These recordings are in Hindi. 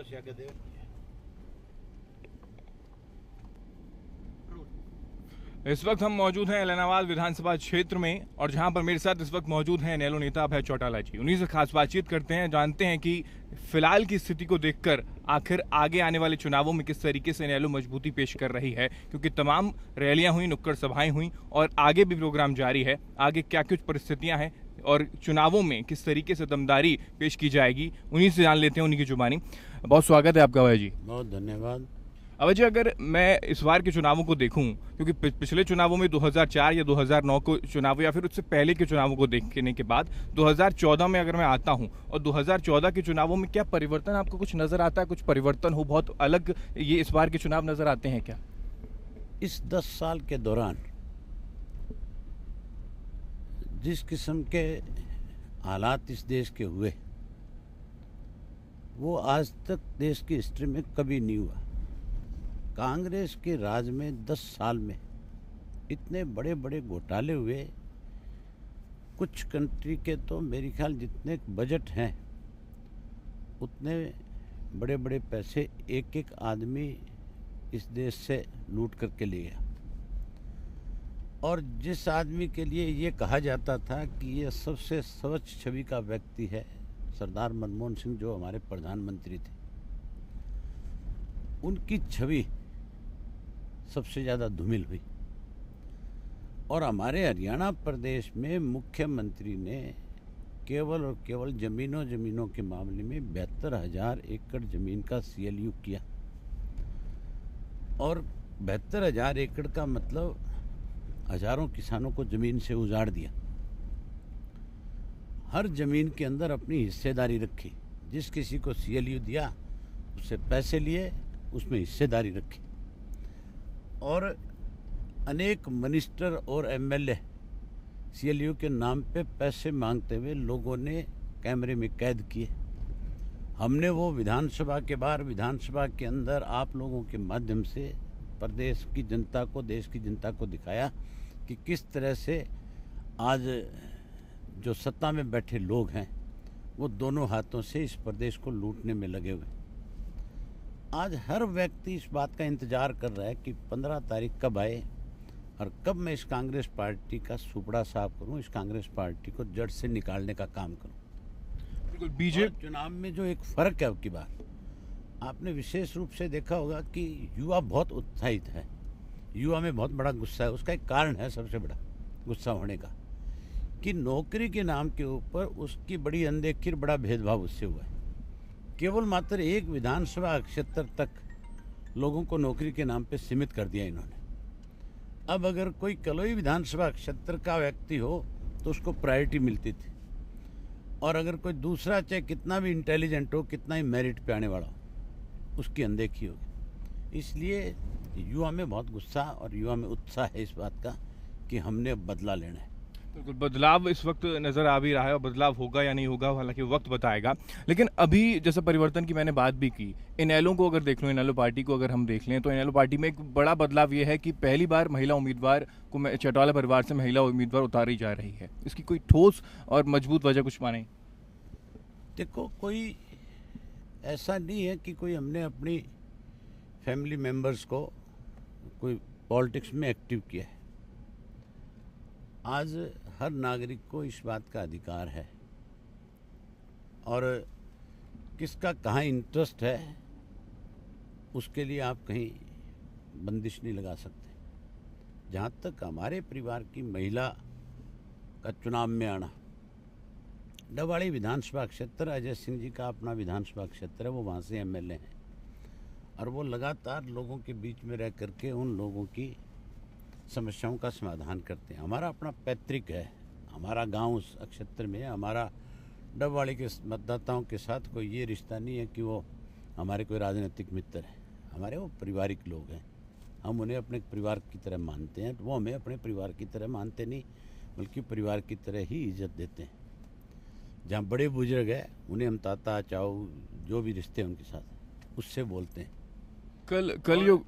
तपस्या के देव। इस वक्त हम मौजूद हैं एलनाबाद विधानसभा क्षेत्र में और जहां पर मेरे साथ इस वक्त मौजूद हैं इनेलो नेता अभय चौटाला जी। उन्हीं से खास बातचीत करते हैं, जानते हैं कि फिलहाल की स्थिति को देखकर आखिर आगे आने वाले चुनावों में किस तरीके से इनेलो मजबूती पेश कर रही है, क्योंकि तमाम रैलियां हुई, नुक्कड़ सभाएं हुई और आगे भी प्रोग्राम जारी है। आगे क्या कुछ परिस्थितियां हैं और चुनावों में किस तरीके से दमदारी पेश की जाएगी, उन्हीं से जान लेते हैं, उन्हीं की जुबानी। बहुत स्वागत है आपका अभय जी। बहुत धन्यवाद। अभय जी, अगर मैं इस बार के चुनावों को देखूं, क्योंकि पिछले चुनावों में 2004 या 2009 को चुनाव या फिर उससे पहले के चुनावों को देखने के बाद 2014 में अगर मैं आता हूं और 2014 के चुनावों में क्या परिवर्तन आपको कुछ नजर आता है? कुछ परिवर्तन हो बहुत अलग ये इस बार के चुनाव नजर आते हैं क्या? इस 10 साल के दौरान जिस किस्म के हालात इस देश के हुए वो आज तक देश की हिस्ट्री में कभी नहीं हुआ। कांग्रेस के राज में 10 साल में इतने बड़े बड़े घोटाले हुए। कुछ कंट्री के तो मेरे ख्याल जितने बजट हैं उतने बड़े बड़े पैसे एक एक आदमी इस देश से लूट करके ले गया। और जिस आदमी के लिए ये कहा जाता था कि ये सबसे स्वच्छ छवि का व्यक्ति है, सरदार मनमोहन सिंह जो हमारे प्रधानमंत्री थे, उनकी छवि सबसे ज़्यादा धूमिल हुई। और हमारे हरियाणा प्रदेश में मुख्यमंत्री ने केवल और केवल ज़मीनों के मामले में 72,000 एकड़ ज़मीन का CLU किया। और 72,000 एकड़ का मतलब हजारों किसानों को ज़मीन से उजाड़ दिया। हर ज़मीन के अंदर अपनी हिस्सेदारी रखी। जिस किसी को CLU दिया उससे पैसे लिए, उसमें हिस्सेदारी रखी। और अनेक मिनिस्टर और MLA CLU के नाम पे पैसे मांगते हुए लोगों ने कैमरे में कैद किए। हमने वो विधानसभा के बाहर, विधानसभा के अंदर आप लोगों के माध्यम से प्रदेश की जनता को, देश की जनता को दिखाया कि किस तरह से आज जो सत्ता में बैठे लोग हैं वो दोनों हाथों से इस प्रदेश को लूटने में लगे हुए। आज हर व्यक्ति इस बात का इंतज़ार कर रहा है कि 15 तारीख कब आए और कब मैं इस कांग्रेस पार्टी का सुपड़ा साफ करूं, इस कांग्रेस पार्टी को जड़ से निकालने का काम करूं। बिल्कुल। बीजेपी चुनाव में जो एक फ़र्क है अब की बार, आपने विशेष रूप से देखा होगा कि युवा बहुत उत्साहित है, युवा में बहुत बड़ा गुस्सा है। उसका एक कारण है सबसे बड़ा गुस्सा होने का, कि नौकरी के नाम के ऊपर उसकी बड़ी अनदेखी, बड़ा भेदभाव उससे हुआ है। केवल मात्र एक विधानसभा क्षेत्र तक लोगों को नौकरी के नाम पे सीमित कर दिया इन्होंने। अब अगर कोई कलोई विधानसभा क्षेत्र का व्यक्ति हो तो उसको प्रायोरिटी मिलती थी, और अगर कोई दूसरा चाहे कितना भी इंटेलिजेंट हो, कितना ही मेरिट पे आने वाला हो, उसकी अनदेखी होगी। इसलिए युवा में बहुत गुस्सा और युवा में उत्साह है इस बात का कि हमने अब बदला लेना है। बिल्कुल, बदलाव इस वक्त नजर आ भी रहा है और बदलाव होगा या नहीं होगा हालांकि वक्त बताएगा। लेकिन अभी जैसे परिवर्तन की मैंने बात भी की, इनेलो को अगर देख लो, इनेलो पार्टी को अगर हम देख लें तो इनेलो पार्टी में एक बड़ा बदलाव ये है कि पहली बार महिला उम्मीदवार को चौटाला परिवार से महिला उम्मीदवार उतारी जा रही है। इसकी कोई ठोस और मजबूत वजह कुछ माने? देखो, कोई ऐसा नहीं है कि कोई हमने अपनी फैमिली मेंबर्स को कोई पॉलिटिक्स में एक्टिव किया है। आज हर नागरिक को इस बात का अधिकार है, और किसका कहाँ इंटरेस्ट है उसके लिए आप कहीं बंदिश नहीं लगा सकते। जहाँ तक हमारे परिवार की महिला का चुनाव में आना, डबाड़ी विधानसभा क्षेत्र, अजय सिंह जी का अपना विधानसभा क्षेत्र है, वो वहाँ से MLA हैं और वो लगातार लोगों के बीच में रह करके उन लोगों की समस्याओं का समाधान करते हैं। हमारा अपना पैतृक है, हमारा गांव उस क्षेत्र में है। हमारा डबवाड़ी के मतदाताओं के साथ कोई ये रिश्ता नहीं है कि वो हमारे कोई राजनीतिक मित्र हैं। हमारे वो पारिवारिक लोग हैं, हम उन्हें अपने परिवार की तरह मानते हैं। तो वो हमें अपने परिवार की तरह मानते नहीं, बल्कि परिवार की तरह ही इज्जत देते हैं। जहाँ बड़े बुजुर्ग हैं उन्हें हम ताता, चाऊ, जो भी रिश्ते हैं उनके साथ, उससे बोलते हैं। कल युग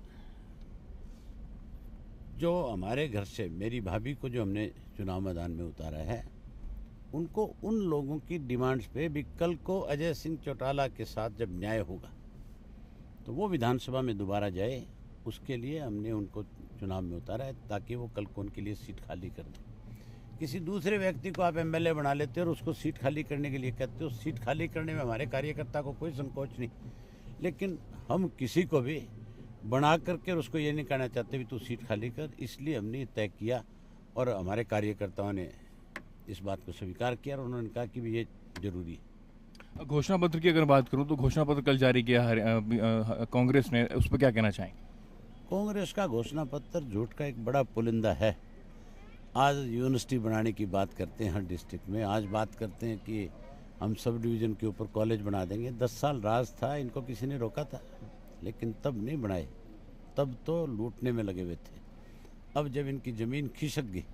जो हमारे घर से मेरी भाभी को जो हमने चुनाव मैदान में उतारा है, उनको उन लोगों की डिमांड्स पे भी कल को अजय सिंह चौटाला के साथ जब न्याय होगा तो वो विधानसभा में दोबारा जाए, उसके लिए हमने उनको चुनाव में उतारा है, ताकि वो कल को उनके लिए सीट खाली कर दें। किसी दूसरे व्यक्ति को आप एमएलए बना लेते हो और उसको सीट खाली करने के लिए कहते हो। सीट खाली करने में हमारे कार्यकर्ता को कोई संकोच नहीं, लेकिन हम किसी को भी बना करके उसको ये नहीं कहना चाहते भी तू सीट खाली कर। इसलिए हमने ये तय किया और हमारे कार्यकर्ताओं ने इस बात को स्वीकार किया और उन्होंने कहा कि भी ये जरूरी है। घोषणा पत्र की अगर बात करूं तो घोषणा पत्र कल जारी किया कांग्रेस ने, उस पर क्या कहना चाहेंगे? कांग्रेस का घोषणा पत्र झूठ का एक बड़ा पुलिंदा है। आज यूनिवर्सिटी बनाने की बात करते हैं हर डिस्ट्रिक्ट में, आज बात करते हैं कि हम सब डिवीज़न के ऊपर कॉलेज बना देंगे। 10 साल राज था, इनको किसी ने रोका था? लेकिन तब नहीं बनाए, तब तो लूटने में लगे हुए थे। अब जब इनकी ज़मीन खिसक गई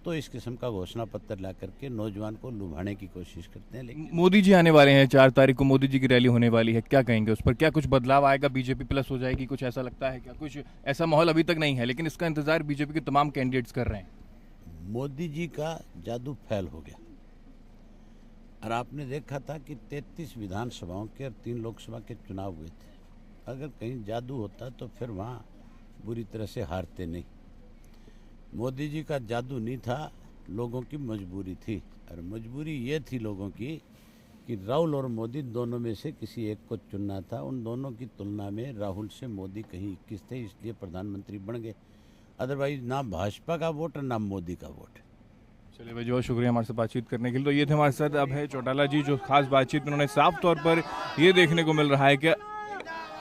तो इस किस्म का घोषणा पत्र ला करके नौजवान को लुभाने की कोशिश करते हैं। लेकिन मोदी जी आने वाले हैं, 4 तारीख को मोदी जी की रैली होने वाली है, क्या कहेंगे उस पर? क्या कुछ बदलाव आएगा? बीजेपी प्लस हो जाएगी, कुछ ऐसा लगता है क्या? कुछ ऐसा माहौल अभी तक नहीं है, लेकिन इसका इंतजार बीजेपी के तमाम कैंडिडेट्स कर रहे हैं। मोदी जी का जादू फैल हो गया और आपने देखा था कि 33 विधानसभाओं के और 3 लोकसभा के चुनाव हुए थे। अगर कहीं जादू होता तो फिर वहाँ बुरी तरह से हारते नहीं। मोदी जी का जादू नहीं था, लोगों की मजबूरी थी, और मजबूरी ये थी लोगों की कि राहुल और मोदी दोनों में से किसी एक को चुनना था। उन दोनों की तुलना में राहुल से मोदी कहीं 21 थे, इसलिए प्रधानमंत्री बन गए। अदरवाइज ना भाजपा का वोट और ना मोदी का वोट। चलिए भाई, बहुत शुक्रिया हमारे से बातचीत करने के लिए। तो ये थे हमारे साथ अभय चौटाला जी, जो खास बातचीत में उन्होंने साफ तौर पर ये देखने को मिल रहा है कि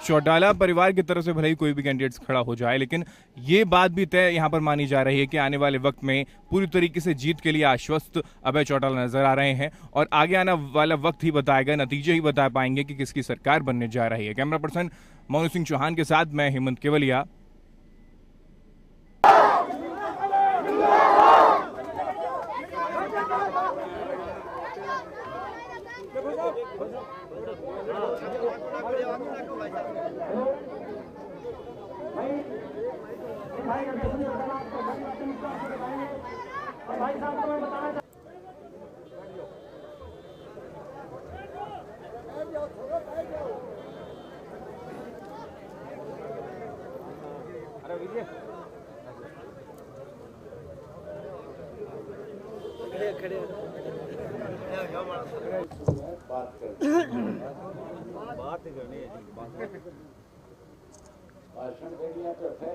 चौटाला परिवार की तरफ से भले ही कोई भी कैंडिडेट खड़ा हो जाए, लेकिन ये बात भी तय यहाँ पर मानी जा रही है कि आने वाले वक्त में पूरी तरीके से जीत के लिए आश्वस्त अभय चौटाला नजर आ रहे हैं, और आगे आने वाला वक्त ही बताएगा, नतीजे ही बता पाएंगे कि किसकी सरकार बनने जा रही है। कैमरा पर्सन मोनू सिंह चौहान के साथ मैं हेमंत केवलिया। भाषण दे दिया तो है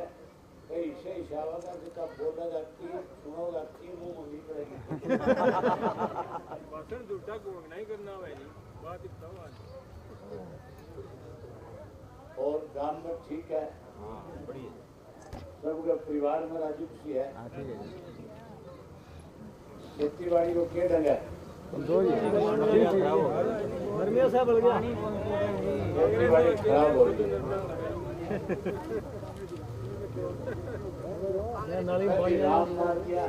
कई से इशारा का बोलेगा कि सुनोगा कि मुंह मंगी पड़ेगी। भाषण झूठा को नहीं करना है जी, बात इतना और गांव में ठीक है, बढ़िया, सबका परिवार में राजी खुशी है। खेती बाड़ी को क्या ढंग है? खराब हो गई। राम नाम किया